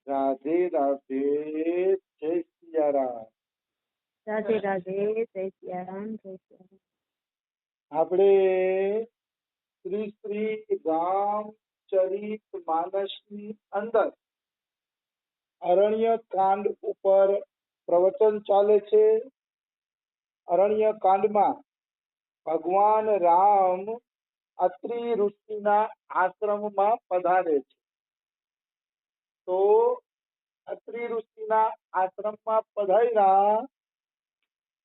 રાધે રાધે, જય સિયારામ. રાધે રાધે, જય સિયારામ, જય સિયારામ. આપણે શ્રી શ્રી રામચરિત માનસની અંદર અરણ્ય કાંડ ઉપર પ્રવચન ચાલે છે. અરણ્ય કાંડમાં ભગવાન રામ અત્રિ ઋષિના આશ્રમમાં પધારે છે. તો અત્રિ ઋષિના આશ્રમમાં પધાર્યા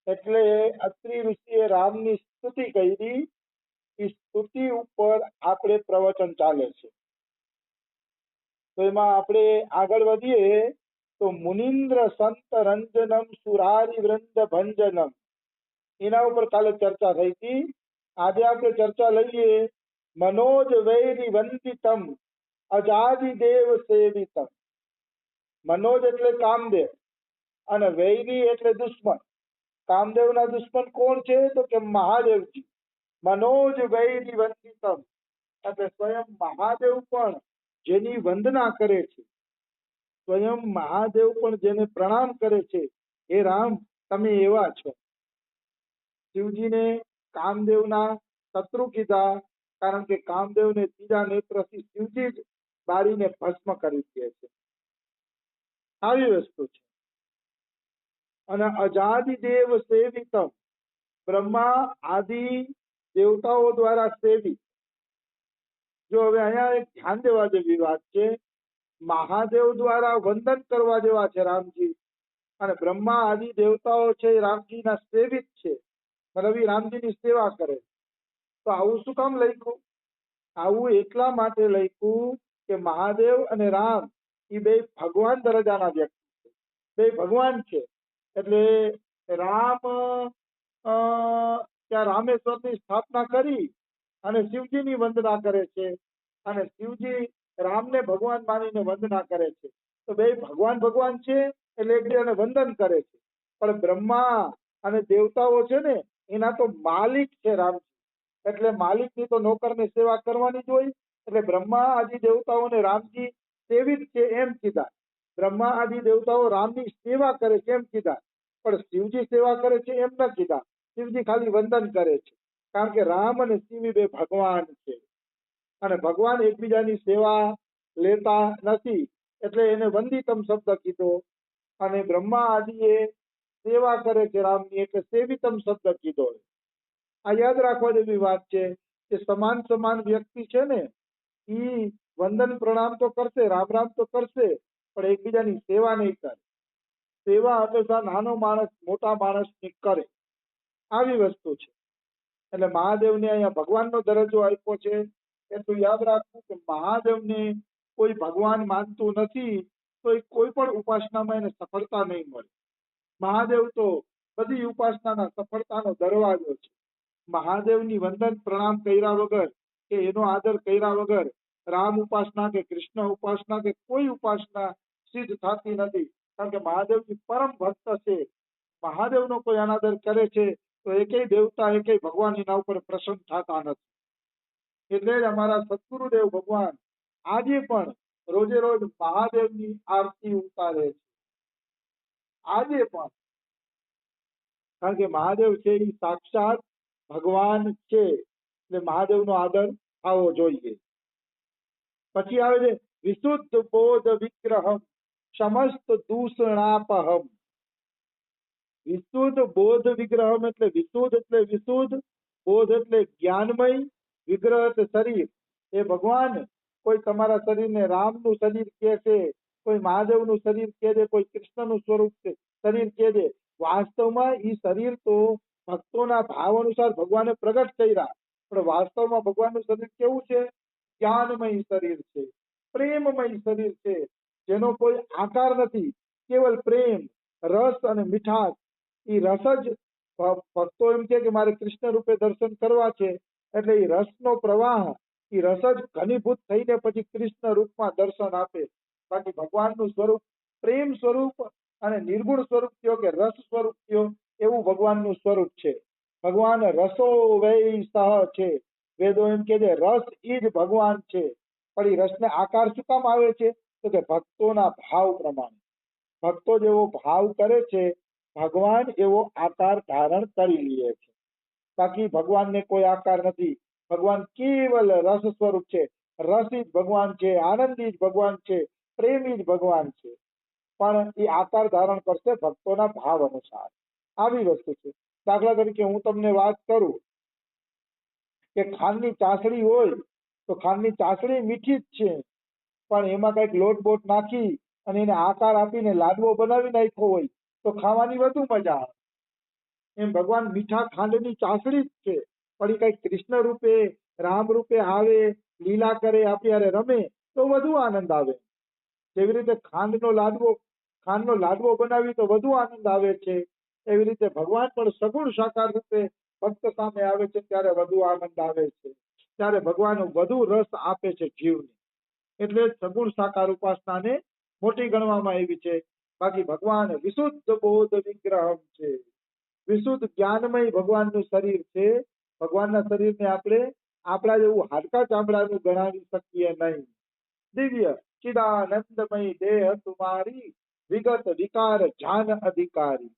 એટલે અત્રિ ઋષિએ રામની સ્તુતિ કરી. એ સ્તુતિ ઉપર આપણે પ્રવચન ચાલે છે. તો એમાં આપણે આગળ વધીએ તો મુનિન્દ્ર સંત રંજનમ સુરારી વૃંદ ભંજનમ એના ઉપર કાલે ચર્ચા થઈ હતી. આજે આપણે ચર્ચા લઈએ મનોજ વૈરી વંદિતમ અજાદિ દેવ સેવિતમ. મનોજ એટલે કામદેવ અને વૈરી એટલે દુશ્મન. કામદેવના દુશ્મન કોણ છે? તો કે મહાદેવજી. મનોજ વૈરી વંદિતમ એટલે સ્વયં મહાદેવ પણ જેની વંદના કરે છે, સ્વયં મહાદેવ પણ જેને પ્રણામ કરે છે. હે રામ, તમે એવા છો. શિવજીને કામદેવના શત્રુ કીધા, કારણ કે કામદેવને ત્રીજા નેત્રથી શિવજી જ બાળીને ભસ્મ કરી દે છે. આવી વસ્તુ છે. અને અજાદિ દેવ સેવિતમ, બ્રહ્મા આદિ દેવતાઓ દ્વારા સેવિત. જો હવે અહીંયા એક ધ્યાન દેવા જેવી વાત છે. મહાદેવ દ્વારા વંદન કરવા જેવા છે રામજી, અને બ્રહ્મા આદિ દેવતાઓ છે એ રામજીના સેવિત છે, મતલબ એ રામજીની સેવા કરે. તો આવું શું કામ લખ્યું? આવું એટલા માટે લખ્યું કે મહાદેવ અને રામ એ બે ભગવાન દરજાના વ્યક્તિ છે, બે ભગવાન છે. એટલે રામ ત્યાં રામેશ્વરની સ્થાપના કરી અને શિવજીની વંદના કરે છે, અને શિવજી રામને ભગવાન માનીને વંદના કરે છે. તો બે ભગવાન ભગવાન છે એટલે એકબીજાને વંદન કરે છે. પણ બ્રહ્મા અને દેવતાઓ છે ને એના તો માલિક છે રામજી. એટલે માલિકની તો નોકરને સેવા કરવાની જ હોય. એટલે બ્રહ્મા આદિ દેવતાઓને રામજી સેવિત છે એમ કીધા. બ્રહ્મા આદિ દેવતાઓ રામની સેવા કરે છે એમ કીધા. પણ શિવજી સેવા કરે છે એમ ન કીધા. શિવજી ખાલી વંદન કરે છે, કારણ કે રામ અને શિવ બે ભગવાન છે, અને ભગવાન એકબીજાની સેવા લેતા નથી, એટલે એને વંદિતમ શબ્દ કીધો. અને બ્રહ્મા આદિએ સેવા કરે છે રામની, એટલે સેવિતમ શબ્દ કીધો. આ યાદ રાખવા જેવી વાત છે કે સમાન સમાન વ્યક્તિ છે ને ઈ વંદન પ્રણામ તો કરશે, રામ રામ તો કરશે, પણ એકબીજાની સેવા નહીં કરે. સેવા હંમેશા નાનો માણસ મોટા માણસની કરે, આવી વસ્તુ છે. એટલે મહાદેવને અહીંયા ભગવાનનો દરજ્જો આપ્યો છે. એટલું યાદ રાખવું કે મહાદેવને કોઈ ભગવાન માનતું નથી તો એ કોઈ પણ ઉપાસનામાં એને સફળતા નહીં મળે. મહાદેવ તો બધી ઉપાસનાના સફળતાનો દરવાજો છે. મહાદેવની વંદન પ્રણામ કર્યા વગર કે એનો આદર કર્યા વગર રામ ઉપાસના કે કૃષ્ણ ઉપાસના કે કોઈ ઉપાસના સિદ્ધ થતી નથી. કારણ કે મહાદેવજી પરમ ભક્ત છે. મહાદેવનો કોઈ અનાદર કરે છે તો એકેય દેવતા એકેય ભગવાન એના ઉપર પ્રસન્ન થતા નથી. એટલે જ અમારા સદગુરુદેવ ભગવાન આજે પણ રોજે રોજ મહાદેવની આરતી ઉતારે છે. આજે પણ, કારણ કે મહાદેવ છે એ સાક્ષાત ભગવાન છે, એટલે મહાદેવનો આદર થવો જોઈએ. પછી આવે છે વિશુદ્ધ બોધ વિગ્રહમ સમસ્ત દૂષણાપહમ. વિશુદ્ધ બોધ વિગ્રહમ એટલે વિશુદ્ધ, બોધ એટલે જ્ઞાનમય, વિગ્રહ એટલે શરીર. એ ભગવાન કોઈ તમારા શરીરને રામનું શરીર કહે છે, કોઈ મહાદેવનું શરીર કહે છે, કોઈ કૃષ્ણનું સ્વરૂપ છે શરીર કહે છે. વાસ્તવમાં એ શરીર તો ભક્તોના ભાવ અનુસાર ભગવાને પ્રગટ કર્યા, પણ વાસ્તવમાં ભગવાનનું શરીર કેવું છે? જ્ઞાનમય શરીર છે, પ્રેમમય શરીર છે, જેનો કોઈ આકાર નથી, કેવલ પ્રેમ, રસ અને મીઠાશ. એ રસ જ ભક્તો એમ કે મારે કૃષ્ણ રૂપે દર્શન કરવા છે, એટલે એ રસનો પ્રવાહ, એ રસ જ ઘનીભૂત થઈને પછી કૃષ્ણ રૂપમાં દર્શન આપે. બાકી ભગવાનનું સ્વરૂપ પ્રેમ સ્વરૂપ અને નિર્ગુણ સ્વરૂપ થયો કે રસ સ્વરૂપ થયો, એવું ભગવાનનું સ્વરૂપ છે. ભગવાન રસો વૈ સહ છે. વેદો એમ કે છે રસ એ જ ભગવાન છે. પણ એ રસને આકાર શું કામ આવે છે? તો કે ભક્તોના ભાવ પ્રમાણે. ભક્તો જેવો ભાવ કરે છે ભગવાન એવો આકાર ધારણ કરી લે છે. બાકી ભગવાનને કોઈ આકાર નથી. ભગવાન કેવલ રસ સ્વરૂપ છે. રસી જ ભગવાન છે, આનંદી જ ભગવાન છે, પ્રેમી જ ભગવાન છે. પણ એ આકાર ધારણ કરશે ભક્તોના ભાવ અનુસાર. આવી વસ્તુ છે. દાખલા તરીકે હું તમને વાત કરું કે ખાંડની ચાસણી હોય તો ખાંડની ચાસણી મીઠી જ છે, પણ એમાં કઈક લોટ બોટ નાખી અને એને આકાર આપીને લાડવો બનાવી નાખ્યો હોય તો ખાવાની વધુ મજા આવે. એમ ભગવાન મીઠા ખાંડની ચાસણી જ છે, પણ એ કઈક કૃષ્ણ રૂપે રામ રૂપે આવે, લીલા કરે, આપણી હારે રમે તો વધુ આનંદ આવે. જેવી રીતે ખાંડનો લાડવો બનાવી તો વધુ આનંદ આવે છે, એવી રીતે ભગવાન પણ સગુણ સાકાર રૂપે ભક્ત સામે આવે છે ત્યારે વધુ આનંદ આવે છે, ત્યારે ભગવાન વધુ રસ આપે છે જીવને. એટલે સગુણ સાકાર ઉપાસનાને મોટી ગણવામાં આવી છે. બાકી ભગવાન વિશુદ્ધ બોધ વિગ્રહ છે, વિશુદ્ધ જ્ઞાનમય ભગવાનનું શરીર છે. ભગવાનના શરીરને આપણે આપણા જેવું હાડકા ચામડાનું ગણાવી શકીએ નહીં. દિવ્ય ચિદાનંદમય દેહ તુમારી વિગત વિકાર જાન અધિકારી.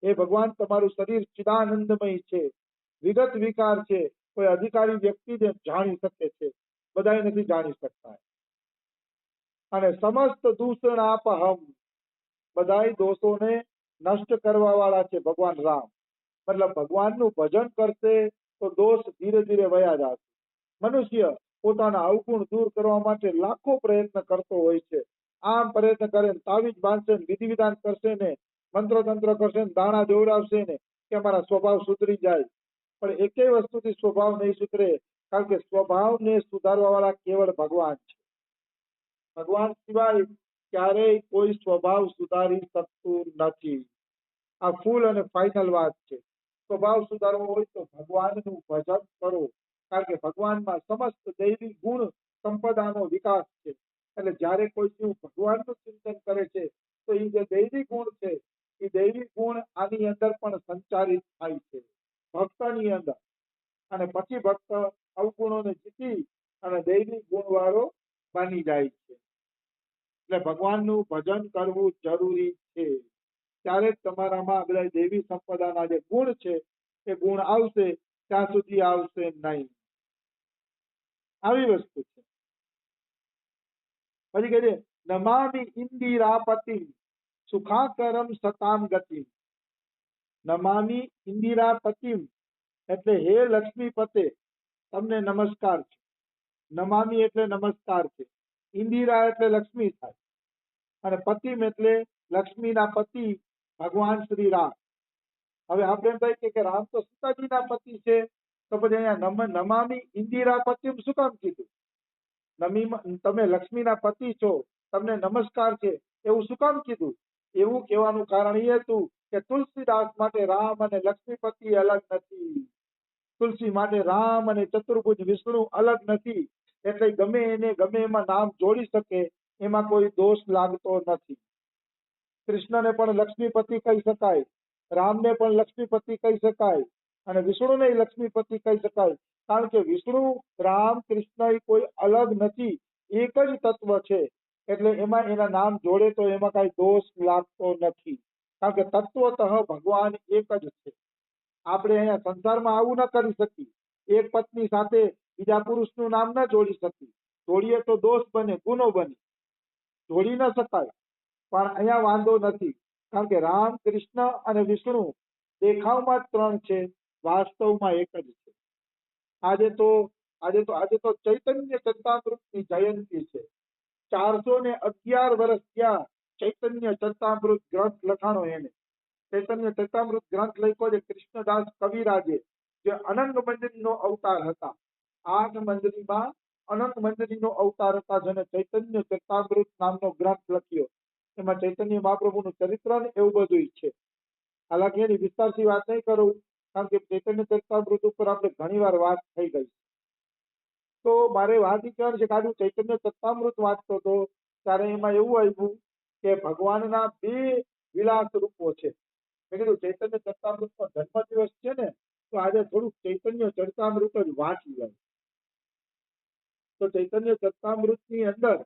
એ ભગવાન તમારું શરીર ચિદાનંદમય છે, વિગત વિકાર છે, કોઈ અધિકારી વ્યક્તિ જ જાણી શકે છે, બધાય નથી જાણી શકતા. અને સમસ્ત દૂષણાપહમ, બધાય દોષોને નષ્ટ કરવા વાળા છે ભગવાન રામ. મતલબ ભગવાનનું ભજન કરશે તો દોષ ધીરે ધીરે વયા જશે. મનુષ્ય પોતાના અવગુણ દૂર કરવા માટે લાખો પ્રયત્ન કરતો હોય છે. આમ પ્રયત્ન કરે તાવીજ બાંધશે ને વિધિ વિધાન કરશે ને મંત્ર તંત્ર કરશે ને દાણા જોવડાવશે ને કે અમારા સ્વભાવ સુધરી જાય, પણ એકેય વસ્તુથી સ્વભાવ નહીં સુધરે, કારણ કે સ્વભાવને સુધારવા વાળા કેવળ ભગવાન છે. ભગવાન સિવાય ક્યારેય કોઈ સ્વભાવ સુધારી શકતું નથી. આ ફૂલ અને ફાઇનલ વાત છે. સ્વભાવ સુધારવો હોય તો ભગવાનનું ભજન કરો, કારણ કે ભગવાનમાં સમસ્ત દૈવી ગુણ સંપદાનો વિકાસ છે. એટલે જ્યારે કોઈ જીવ ભગવાનનું ચિંતન કરે છે તો એ જે દૈવી ગુણ છે એ દૈવી ગુણ આની અંદર પણ સંચારિત થાય છે ભક્તની અંદર, અને પછી ભક્ત અવગુણોને જીતી અને દૈવી ગુણ વાળો બની જાય છે. એટલે ભગવાનનું ભજન કરવું જરૂરી છે, ત્યારે જ તમારામાં બધા દેવી સંપદાના જે ગુણ છે એ ગુણ આવશે, ત્યાં સુધી આવશે નહીં. આવી વસ્તુ છે. પછી કહે છે નમામિ ઇન્દિરાપતિ સુખાકરમ સતામ ગતિ. નમામિ ઇન્દિરાપતિ એટલે હે લક્ષ્મીપતે તમને નમસ્કાર છે. નમામિ એટલે નમસ્કાર છે, ઇન્દિરા એટલે લક્ષ્મી થાય, અને પતિમ એટલે લક્ષ્મીના પતિ ભગવાન શ્રી રામ. હવે આપણે એમ થાય કે રામ તો સીતાજીના પતિ છે, તો પછી અહીંયા નમામિ ઇન્દિરાપતિમ શું કામ કીધું? તમે લક્ષ્મીના પતિ છો, તમને નમસ્કાર છે એવું શું કામ કીધું? એવું કહેવાનું કારણ એ હતું કે તુલસીદાસ માટે રામ અને લક્ષ્મીપતિ અલગ નથી. તુલસી માટે રામ અને ચતુર્ભુજ વિષ્ણુ અલગ નથી. એટલે ગમે એને ગમે એમાં નામ જોડી શકે, એમાં કોઈ દોષ લાગતો નથી. કૃષ્ણને પણ લક્ષ્મીપતિ કહી શકાય, રામને પણ લક્ષ્મીપતિ કહી શકાય, અને વિષ્ણુને લક્ષ્મીપતિ કહી શકાય, કારણ કે વિષ્ણુ રામ કૃષ્ણ એ કોઈ અલગ નથી, એક જ તત્વ છે. એટલે એમાં એના નામ જોડે તો એમાં કઈ દોષ લાગતો નથી, કારણ કે તત્વતઃ ભગવાન એક જ છે. આપણે અહીંયા સંસારમાં આવું ન કરી શકીએ, એક પત્ની સાથે બીજા પુરુષનું નામ ન જોડી શકીએ. જોડીએ તો દોષ બને, ગુનો બને, જોડી ન શકાય. પણ અહીંયા વાંધો નથી, કારણ કે રામ કૃષ્ણ અને વિષ્ણુ દેખાવમાં જ ત્રણ છે, વાસ્તવમાં એક જ છે. આજે તો ચૈતન્ય ચરિતામૃતની જયંતિ છે. 411 વર્ષ થયા ચૈતન્ય ચરિતામૃત ગ્રંથ લખાણો. એને ચૈતન્ય ચરિતામૃત ગ્રંથ લખ્યો છે કૃષ્ણદાસ કવિરાજે, જે અનંત મંજરીનો અવતાર હતા. 8 મંજરીમાં અનંત મંજરીનો અવતાર હતા, જેને ચૈતન્ય ચરિતામૃત નામનો ગ્રંથ લખ્યો. એમાં ચૈતન્ય મહાપ્રભુનું ચરિત્ર ને એવું બધું છે. હાલાકી એની વિસ્તારથી વાત નહીં કરું, કારણ કે ચૈતન્ય ચરિતામૃત ઉપર આપણે ઘણી વાર વાત થઈ ગઈ. તો મારે વાત એ કહેવાની છે કે આજુ ચૈતન્ય ચરિતામૃત વાંચતો હતો ત્યારે એમાં એવું આવ્યું કે ભગવાનના 2 વિલાસ રૂપો છે. મેં કીધું ચૈતન્ય ચરિતામૃતનો જન્મદિવસ છે ને, તો આજે થોડુંક ચૈતન્ય ચરિતામૃત જ વાંચી જાય. તો ચૈતન્ય ચરિતામૃતની અંદર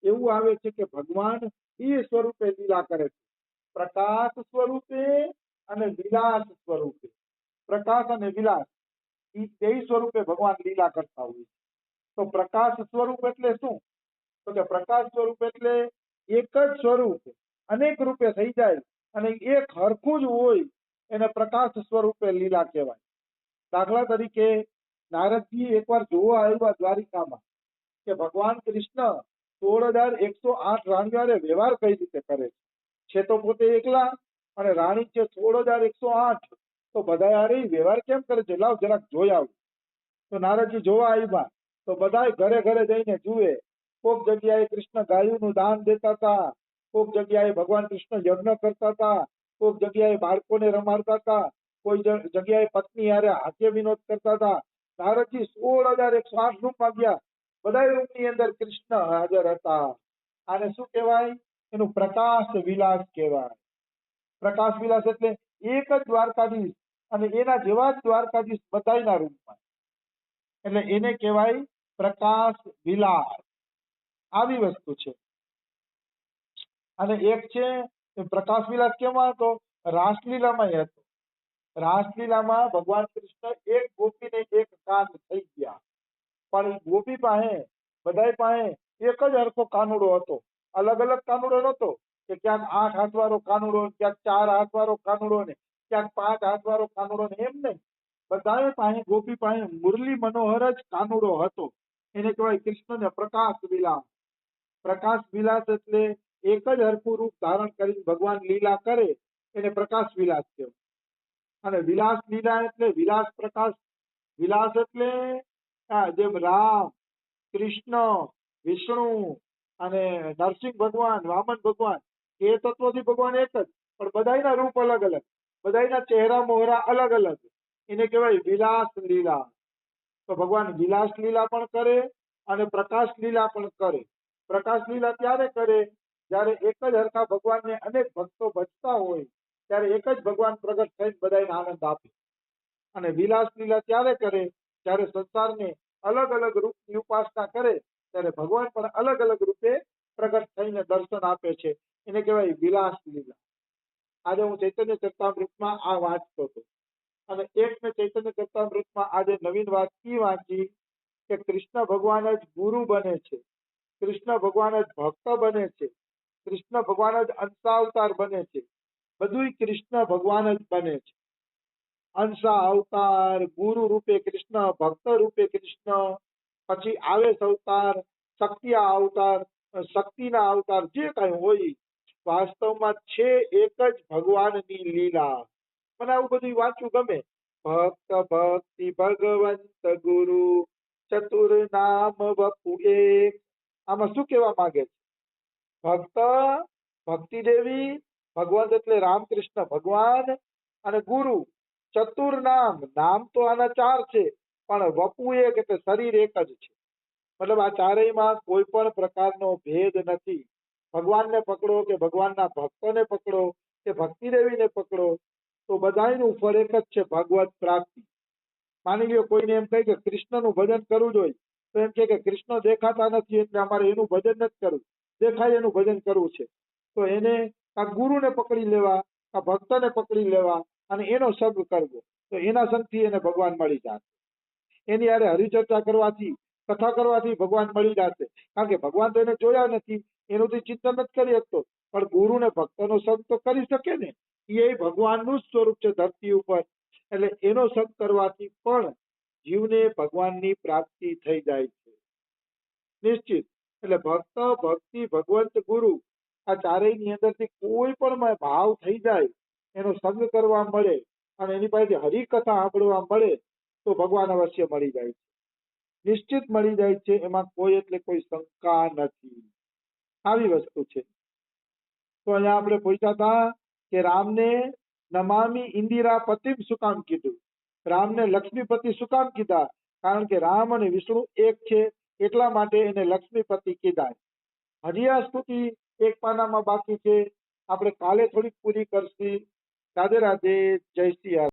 એવું આવે છે કે ભગવાન એ સ્વરૂપે લીલા કરે છે, પ્રકાશ સ્વરૂપે અને વિલાસ સ્વરૂપે. પ્રકાશ અને વિલાસ એ બે સ્વરૂપે ભગવાન લીલા કરતા હોય છે. તો પ્રકાશ સ્વરૂપ એટલે શું? તો કે પ્રકાશ સ્વરૂપ એટલે એક જ સ્વરૂપ અનેક રૂપે થઈ જાય અને એક હરખું જ હોય એને પ્રકાશ સ્વરૂપે લીલા કહેવાય. દાખલા તરીકે નારદજી એકવાર જોવા આવ્યા દ્વારિકામાં કે ભગવાન કૃષ્ણ 16,108 રાણીઓને વ્યવહાર કઈ રીતે કરે છે તો પોતે એકલા અને રાણી છે 16,108, તો બધા હારે વ્યવહાર કેમ કરે છે, લાવ જરાક જોઈ આવું. તો નારદજી જોવા આવ્યા તો બધા ઘરે ઘરે જઈને જુએ. કોઈક જગ્યાએ કૃષ્ણ ગાયોનું દાન દેતા હતા, કોઈક જગ્યાએ ભગવાન કૃષ્ણ યજ્ઞ કરતા હતા, કોઈક જગ્યાએ બાળકોને રમાડતા હતા, કોઈ જગ્યાએ પત્ની હારે હાસ્ય વિનોદ કરતા હતા. નારદજી 16,108 રૂમમાં ગયા, બધા રૂમની અંદર કૃષ્ણ હાજર હતા. આને શું કહેવાય? એનું પ્રકાશ વિલાસ કહેવાય. પ્રકાશ વિલાસ એટલે એક જ દ્વારકાધીશ અને એના જેવા જ દ્વારકાધીશ બધાયના રૂપમાં, એટલે એને કહેવાય પ્રકાશ વિલાસ. આવી વસ્તુ છે. અને એક છે પ્રકાશ વિલાસ કેમાં હતો? રાસલીલામાં હતો. રાસલીલામાં ભગવાન કૃષ્ણ એક ગોપીને એક કાન થઈ ગયા, પણ એ ગોપી પાસે બધાય પાસે એક જ હરખો કાનુડો હતો, અલગ અલગ કાનુડો નહોતો કે ક્યાંક 8 હાથવાળો કાનુડો, ક્યાંક 4 હાથવાળો કાનુડો ને ક્યાંક 5 હાથવાળો કાનુડો ને, એમ નહીં. બધાએ પાસે ગોપી પાસે મુરલી મનોહર જ કાનુડો હતો. એને કહેવાય કૃષ્ણને પ્રકાશ વિલાસ. પ્રકાશ વિલાસ એટલે એક જ હરખું રૂપ ધારણ કરીને ભગવાન લીલા કરે એને પ્રકાશ વિલાસ કહેવાય. અને વિલાસ લીલા એટલે વિલાસ પ્રકાશ. વિલાસ એટલે જેમ રામ, કૃષ્ણ, વિષ્ણુ અને નરસિંહ ભગવાન, વામન ભગવાન એ તત્વથી ભગવાન એક જ, પણ બધાયના રૂપ અલગ અલગ, બધાયના ચહેરા મોહરા અલગ અલગ, એને કહેવાય વિલાસ લીલા. તો ભગવાન વિલાસ લીલા પણ કરે અને પ્રકાશ લીલા પણ કરે. પ્રકાશ લીલા ત્યારે કરે જ્યારે એક જ હરખા ભગવાનને અનેક ભક્તો ભજતા હોય ત્યારે એક જ ભગવાન પ્રગટ થઈને બધાને આનંદ આપે. અને વિલાસ લીલા ત્યારે કરે જ્યારે સંસારને અલગ અલગ રૂપની ઉપાસના કરે ત્યારે ભગવાન પણ અલગ અલગ રૂપે પ્રગટ થઈને દર્શન આપે છે, એને કહેવાય વિલાસ લીલા. આજે હું ચૈતન્ય ચરિતામૃતમાં આ વાંચતો હતો અને એક મેં ચૈતન્ય ચરિતામૃતમાં આજે નવીન વાત ઈ વાંચી કે કૃષ્ણ ભગવાન જ ગુરુ બને છે, કૃષ્ણ ભગવાન જ ભક્ત બને છે, કૃષ્ણ ભગવાન જ અંશાવતાર બને છે. બધું કૃષ્ણ ભગવાન જ બને છે. અંશા અવતાર, ગુરુ રૂપે કૃષ્ણ, ભક્ત રૂપે કૃષ્ણ, પછી આવેશ અવતાર, શક્તિ અવતાર, શક્તિના અવતાર, જે કઈ હોય વાસ્તવમાં છે એક જ ભગવાનની લીલા. મને આવું બધું વાંચવું ગમે. ભક્ત ભક્તિ ભગવંત ગુરુ ચતુર નામ વપુ એક. આમાં શું કહેવા માંગે છે? ભક્ત, ભક્તિ દેવી, ભગવંત એટલે રામકૃષ્ણ ભગવાન, અને ગુરુ ચતુર નામ. નામ તો આના 4 છે પણ વપુ એક એટલે શરીર એક જ છે. મતલબ આ ચારેયમાં કોઈ પણ પ્રકારનો ભેદ નથી. ભગવાનને પકડો કે ભગવાનના ભક્તોને પકડો કે ભક્તિ દેવીને પકડો તો બધાયનું ફળ એક જ છે, ભગવત પ્રાપ્તિ. માની લ્યો કોઈને એમ કહે કે કૃષ્ણનું ભજન કરવું જોઈએ તો એમ કે કૃષ્ણ દેખાતા નથી એટલે અમારે એનું ભજન નથી કરવું, દેખાય એનું ભજન કરવું છે. તો એને આ ગુરુને પકડી લેવા, આ ભક્તને પકડી લેવા અને એનો સંગ કરવો, તો એના સંગથી એને ભગવાન મળી જશે. એની હારે હરિચર્ચા કરવાથી, કથા કરવાથી ભગવાન મળી જશે. કારણ કે ભગવાન તો એને જોયા નથી, એનું તો ચિંતન નથી કરી શકતો, પણ ગુરુ ને ભક્તનો સંગ તો કરી શકે ને. એ ભગવાનનું જ સ્વરૂપ છે ધરતી ઉપર, એટલે એનો સંગ કરવાથી પણ જીવને ભગવાનની પ્રાપ્તિ થઈ જાય છે નિશ્ચિત. એટલે ભક્ત, ભક્તિ, ભગવંત, ગુરુ આ ચારેયની અંદરથી કોઈ પણ ભાવ થઈ જાય, એનો સંગ કરવા મળે અને એની પાસેથી હરિકથા સાંભળવા મળે તો ભગવાન અવશ્ય મળી જાય છે, નિશ્ચિત મળી જાય છે. એમાં કોઈ એટલે કોઈ શંકા નથી. આવી વસ્તુ છે. તો અહીંયા આપણે પૂછ્યા હતા કે રામને નમામી ઇન્દિરા પતિમ શું કામ કીધું? રામને લક્ષ્મીપતિ શું કામ કીધા? કારણ કે રામ અને વિષ્ણુ એક છે એટલા માટે એને લક્ષ્મીપતિ કીધા. હજી આ સ્તુતિ એક પાનામાં બાકી છે, આપણે કાલે થોડીક પૂરી કરશી. રાધે રાધે, જય શ્રી